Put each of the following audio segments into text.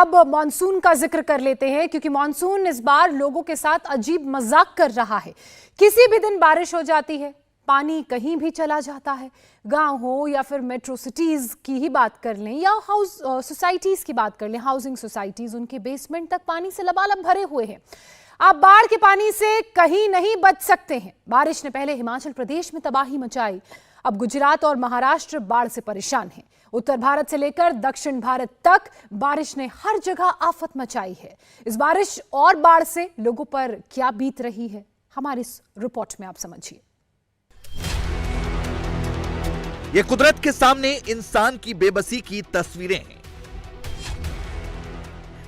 अब मॉनसून का जिक्र कर लेते हैं, क्योंकि मॉनसून इस बार लोगों के साथ अजीब मजाक कर रहा है। किसी भी दिन बारिश हो जाती है, पानी कहीं भी चला जाता है। गांव हो या फिर मेट्रो सिटीज की ही बात कर लें या हाउस सोसाइटीज की बात कर लें, हाउसिंग सोसाइटीज, उनके बेसमेंट तक पानी से लबालब भरे हुए हैं। आप बाढ़ के पानी से कहीं नहीं बच सकते हैं। बारिश ने पहले हिमाचल प्रदेश में तबाही मचाई, अब गुजरात और महाराष्ट्र बाढ़ से परेशान हैं। उत्तर भारत से लेकर दक्षिण भारत तक बारिश ने हर जगह आफत मचाई है। इस बारिश और बाढ़ से लोगों पर क्या बीत रही है, हमारी इस रिपोर्ट में आप समझिए। ये कुदरत के सामने इंसान की बेबसी की तस्वीरें हैं।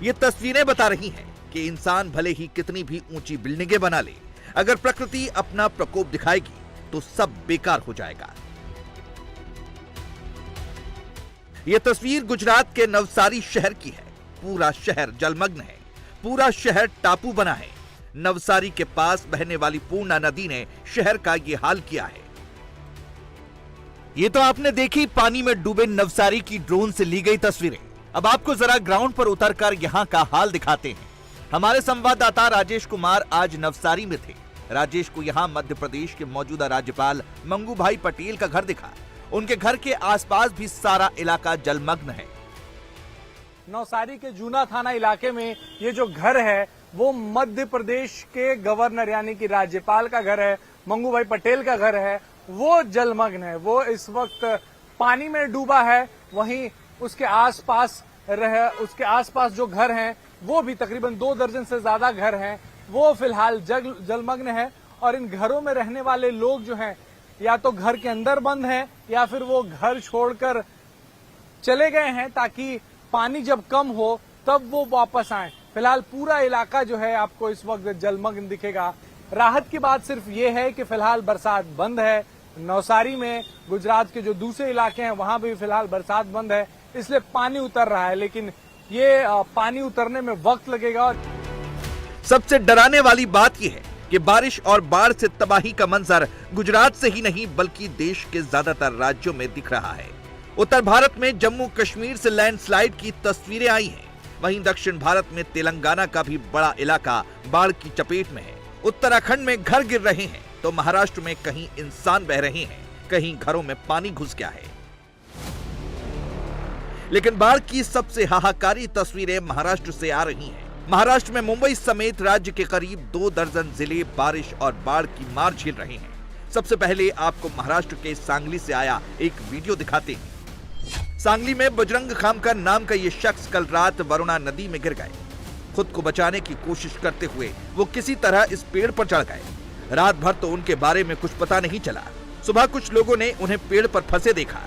ये तस्वीरें बता रही हैं कि इंसान भले ही कितनी भी ऊंची बिल्डिंगें बना ले, अगर प्रकृति अपना प्रकोप दिखाएगी तो सब बेकार हो जाएगा। यह तस्वीर गुजरात के नवसारी शहर की है। पूरा शहर जलमग्न है, पूरा शहर टापू बना है। नवसारी के पास बहने वाली पूर्णा नदी ने शहर का यह हाल किया है। ये तो आपने देखी पानी में डूबे नवसारी की ड्रोन से ली गई तस्वीरें। अब आपको जरा ग्राउंड पर उतरकर यहां का हाल दिखाते हैं। हमारे संवाददाता राजेश कुमार आज नवसारी में थे। राजेश को यहां मध्य प्रदेश के मौजूदा राज्यपाल मंगू भाई पटेल का घर दिखा। उनके घर के आसपास भी सारा इलाका जलमग्न है। नवसारी के जूना थाना इलाके में ये जो घर है वो मध्य प्रदेश के गवर्नर यानी कि राज्यपाल का घर है, मंगू भाई पटेल का घर है। वो जलमग्न है, वो इस वक्त पानी में डूबा है। वहीं उसके आसपास जो घर हैं वो भी तकरीबन 2 दर्जन से ज्यादा घर हैं, वो फिलहाल जलमग्न है। और इन घरों में रहने वाले लोग जो हैं या तो घर के अंदर बंद हैं या फिर वो घर छोड़कर चले गए हैं ताकि पानी जब कम हो तब वो वापस आए। फिलहाल पूरा इलाका जो है आपको इस वक्त जलमग्न दिखेगा। राहत की बात सिर्फ ये है कि फिलहाल बरसात बंद है। नवसारी में गुजरात के जो दूसरे इलाके हैं वहां भी फिलहाल बरसात बंद है, इसलिए पानी उतर रहा है, लेकिन ये पानी उतरने में वक्त लगेगा। सबसे डराने वाली बात यह है कि बारिश और बाढ़ से तबाही का मंजर गुजरात से ही नहीं बल्कि देश के ज्यादातर राज्यों में दिख रहा है। उत्तर भारत में जम्मू कश्मीर से लैंडस्लाइड की तस्वीरें आई हैं। वहीं दक्षिण भारत में तेलंगाना का भी बड़ा इलाका बाढ़ की चपेट में है। उत्तराखंड में घर गिर रहे हैं तो महाराष्ट्र में कहीं इंसान बह रहे हैं, कहीं घरों में पानी घुस गया है। लेकिन बाढ़ की सबसे हाहाकारी तस्वीरें महाराष्ट्र से आ रही हैं। महाराष्ट्र में मुंबई समेत राज्य के करीब 2 दर्जन जिले बारिश और बाढ़ की मार झेल रहे हैं। सबसे पहले आपको महाराष्ट्र के सांगली से आया एक वीडियो दिखाते हैं। सांगली में बजरंग खामकर नाम का ये शख्स कल रात वरुणा नदी में गिर गए। खुद को बचाने की कोशिश करते हुए वो किसी तरह इस पेड़ पर चढ़ गए। रात भर तो उनके बारे में कुछ पता नहीं चला। सुबह कुछ लोगों ने उन्हें पेड़ पर फंसे देखा।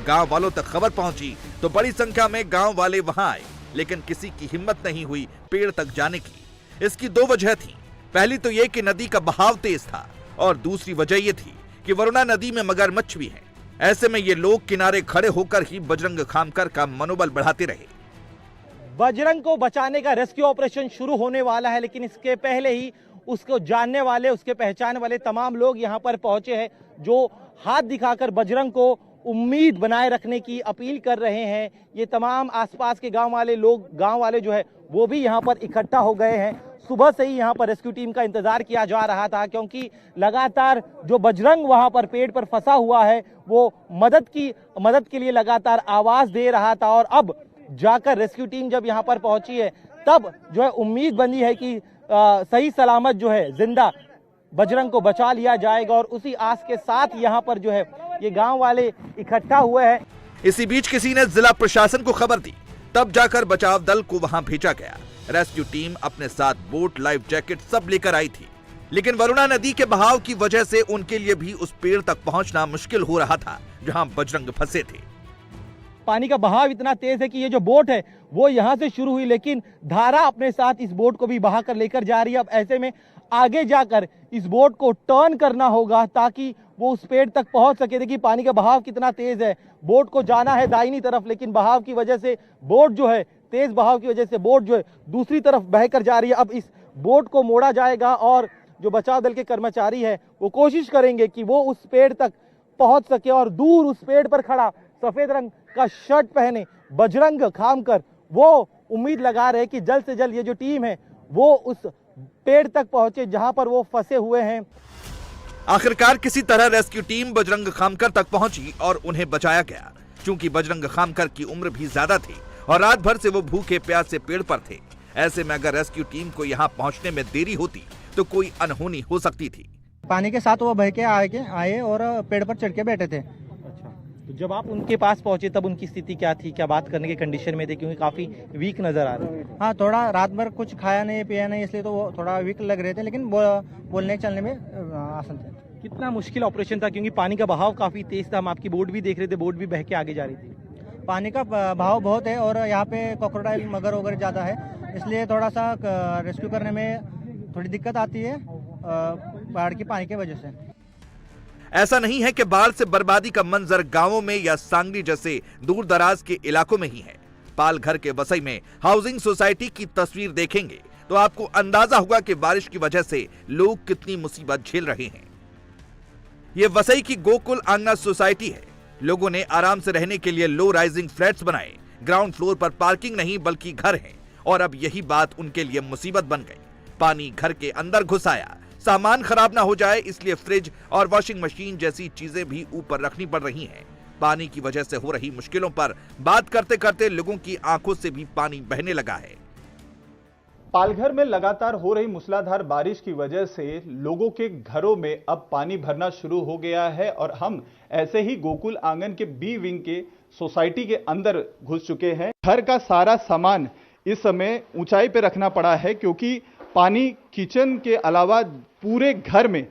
गांव वालों तक खबर पहुंची तो बड़ी संख्या में गांव वाले वहां आए, लेकिन किसी की हिम्मत नहीं हुई पेड़ तक जाने की। इसकी 2 वजह थी। पहली तो ये कि नदी का बहाव तेज था और दूसरी वजह ये थी कि वरुणा नदी में मगरमच्छ भी है। ऐसे में ये लोग किनारे खड़े होकर ही बजरंग खामकर का मनोबल बढ़ाते रहे। बजरंग को बचाने का रेस्क्यू ऑपरेशन शुरू होने वाला है, लेकिन इसके पहले ही उसको जानने वाले, उसके पहचान वाले तमाम लोग यहाँ पर पहुंचे हैं, जो हाथ दिखाकर बजरंग को उम्मीद बनाए रखने की अपील कर रहे हैं। ये तमाम आसपास के गांव वाले जो है वो भी यहाँ पर इकट्ठा हो गए हैं। सुबह से ही यहाँ पर रेस्क्यू टीम का इंतजार किया जा रहा था, क्योंकि लगातार जो बजरंग वहाँ पर पेड़ पर फंसा हुआ है वो मदद के लिए लगातार आवाज दे रहा था। और अब जाकर रेस्क्यू टीम जब यहाँ पर पहुंची है तब जो है उम्मीद बनी है कि सही सलामत जो है जिंदा बजरंग को बचा लिया जाएगा। और उसी आस के साथ यहाँ पर जो है ये गांव वाले इकट्ठा हुए हैं। इसी बीच किसी ने जिला प्रशासन को खबर दी, तब जाकर बचाव दल को वहां भेजा गया। रेस्क्यू टीम अपने साथ बोट, लाइफ जैकेट सब लेकर आई थी, लेकिन वरुणा नदी के बहाव की वजह से उनके लिए भी उस पेड़ तक पहुंचना मुश्किल हो रहा था जहां बजरंग फंसे थे। पानी का बहाव इतना तेज है कि ये जो बोट है वो यहाँ से शुरू हुई, लेकिन धारा अपने साथ इस बोट को भी बहा कर लेकर जा रही है। अब ऐसे में आगे जाकर इस बोट को टर्न करना होगा ताकि वो उस पेड़ तक पहुंच सके। देखिए पानी का बहाव कितना तेज है। बोट को जाना है दाहिनी तरफ, लेकिन बहाव की वजह से बोट जो है, तेज बहाव की वजह से बोट जो है दूसरी तरफ बहकर जा रही है। अब इस बोट को मोड़ा जाएगा और जो बचाव दल के कर्मचारी है वो कोशिश करेंगे कि वो उस पेड़ तक पहुंच सके। और दूर उस पेड़ पर खड़ा सफेद रंग का शर्ट पहने बजरंग खामकर वो उम्मीद लगा रहे हैं कि जल्द से जल्द ये जो टीम है वो उस पेड़ तक पहुंचे जहां पर वो फंसे हुए हैं। आखिरकार किसी तरह रेस्क्यू टीम बजरंग खामकर तक पहुंची और उन्हें बचाया गया। क्योंकि बजरंग खामकर की उम्र भी ज्यादा थी और रात भर से वो भूखे प्यासे पेड़ पर थे। ऐसे में अगर रेस्क्यू टीम को यहाँ पहुंचने में देरी होती तो कोई अनहोनी हो सकती थी। पानी के साथ वो बह के आए और पेड़ पर चढ़ के बैठे थे। अच्छा, तो जब आप उनके पास पहुंचे तब उनकी स्थिति क्या थी, क्या बात करने की कंडीशन में थे, क्योंकि काफी वीक नजर आ रहे थे। हाँ, थोड़ा रात भर कुछ खाया नहीं पिया नहीं, इसलिए तो वो थोड़ा वीक लग रहे थे, लेकिन बोलने चलने में आसान थे। कितना मुश्किल ऑपरेशन था, क्योंकि पानी का बहाव काफी तेज था। हम आपकी बोट भी देख रहे थे, बोट भी बह के आगे जा रही थी। पानी का बहाव बहुत है और यहाँ पे क्रोकोडाइल मगर वगैरह ज़्यादा है, इसलिए थोड़ा सा रेस्क्यू करने में थोड़ी दिक्कत आती है बाढ़ की पानी की वजह से। ऐसा नहीं है कि बाढ़ से बर्बादी का मंजर गांवों में या सांगली जैसे दूर दराज के इलाकों में ही है। पालघर के वसई में हाउसिंग सोसाइटी की तस्वीर देखेंगे तो आपको अंदाजा होगा कि बारिश की वजह से लोग कितनी मुसीबत झेल रहे हैं। ये वसई की गोकुल आंगना सोसाइटी है। लोगों ने आराम से रहने के लिए लो राइजिंग फ्लैट्स बनाए। ग्राउंड फ्लोर पर पार्किंग नहीं बल्कि घर है और अब यही बात उनके लिए मुसीबत बन गई। पानी घर के अंदर घुस आया। सामान खराब ना हो जाए इसलिए फ्रिज और वॉशिंग मशीन जैसी चीजें भी ऊपर रखनी पड़ रही हैं। पानी की वजह से हो रही मुश्किलों पर बात करते करते लोगों की आंखों से भी पानी बहने लगा है। पालघर में लगातार हो रही मूसलाधार बारिश की वजह से लोगों के घरों में अब पानी भरना शुरू हो गया है और हम ऐसे ही गोकुल आंगन के बी विंग के सोसाइटी के अंदर घुस चुके हैं। घर का सारा सामान इस समय ऊंचाई पे रखना पड़ा है क्योंकि पानी किचन के अलावा पूरे घर में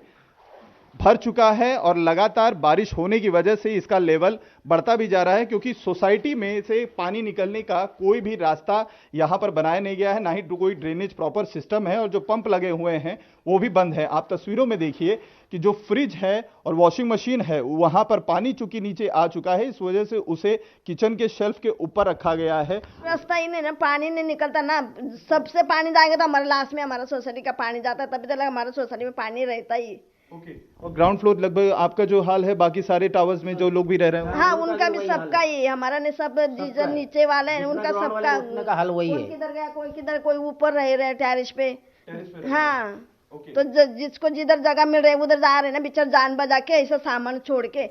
भर चुका है और लगातार बारिश होने की वजह से इसका लेवल बढ़ता भी जा रहा है क्योंकि सोसाइटी में से पानी निकलने का कोई भी रास्ता यहां पर बनाया नहीं गया है, ना ही कोई ड्रेनेज प्रॉपर सिस्टम है और जो पंप लगे हुए हैं वो भी बंद है। आप तस्वीरों में देखिए कि जो फ्रिज है और वॉशिंग मशीन है वहां पर पानी चूंकि नीचे आ चुका है, इस वजह से उसे किचन के शेल्फ के ऊपर रखा गया है। रास्ता ही नहीं ना, पानी नहीं निकलता ना, सबसे पानी जाएगा तो हमारे लास्ट में हमारा सोसाइटी का पानी जाता है, तभी तो हमारा सोसाइटी में पानी रहता ही। और ग्राउंड फ्लोर लगभग आपका जो हाल है बाकी सारे टावर्स में जो लोग भी रह रहे हैं हाँ उनका भी सबका ही, हमारा ने सब जो नीचे वाले हैं उनका सबका हाल वही है। कोई किधर गया, कोई किधर, कोई ऊपर रह रहे टेरिस पे। हाँ तो जिसको जिधर जगह मिल रही है उधर जा रहे हैं ना, बिचार जान बजा के ऐसा सामान छोड़ के।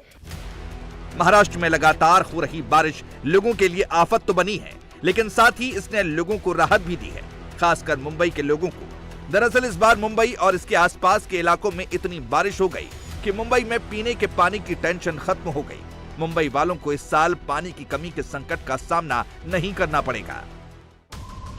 महाराष्ट्र में लगातार हो रही बारिश लोगों के लिए आफत तो बनी है लेकिन साथ ही इसने लोगों को राहत भी दी है, खासकर मुंबई के लोगों को। दरअसल इस बार मुंबई और इसके आसपास के इलाकों में इतनी बारिश हो गई कि मुंबई में पीने के पानी की टेंशन खत्म हो गई। मुंबई वालों को इस साल पानी की कमी के संकट का सामना नहीं करना पड़ेगा।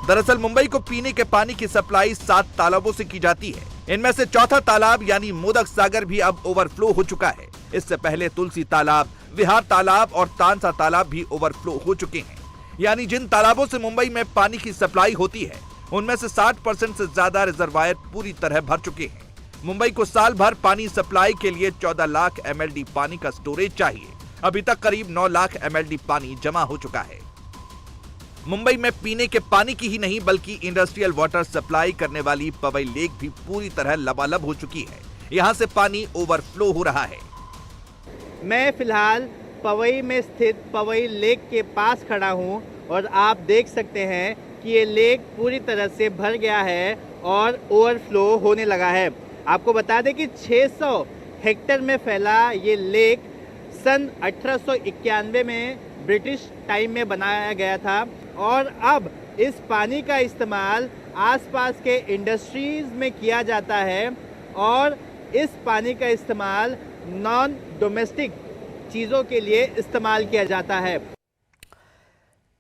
दरअसल मुंबई को पीने के पानी की सप्लाई 7 तालाबों से की जाती है। इनमें से चौथा तालाब यानी मोदक सागर भी अब ओवरफ्लो हो चुका है। इससे पहले तुलसी तालाब, विहार तालाब और तानसा तालाब भी ओवरफ्लो हो चुके हैं। यानी जिन तालाबों से मुंबई में पानी की सप्लाई होती है उनमें से 60% से ज्यादा रिजर्वायर पूरी तरह भर चुके हैं। मुंबई को साल भर पानी सप्लाई के लिए 14 लाख MLD पानी का स्टोरेज चाहिए। अभी तक करीब 9 लाख MLD पानी जमा हो चुका है। मुंबई में पीने के पानी की ही नहीं बल्कि इंडस्ट्रियल वाटर सप्लाई करने वाली पवई लेक भी पूरी तरह लबालब हो चुकी है। यहाँ से पानी ओवरफ्लो हो रहा है। मैं फिलहाल पवई में स्थित पवई लेक के पास खड़ा हूँ और आप देख सकते हैं कि ये लेक पूरी तरह से भर गया है और ओवरफ्लो होने लगा है। आपको बता दें कि 600 हेक्टेयर में फैला ये लेक सन 1891 में ब्रिटिश टाइम में बनाया गया था और अब इस पानी का इस्तेमाल आसपास के इंडस्ट्रीज में किया जाता है और इस पानी का इस्तेमाल नॉन डोमेस्टिक चीज़ों के लिए इस्तेमाल किया जाता है।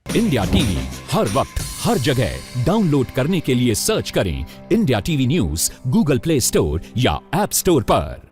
इंडिया टीवी हर वक्त हर जगह डाउनलोड करने के लिए सर्च करें India TV news Google play store या ऐप स्टोर पर।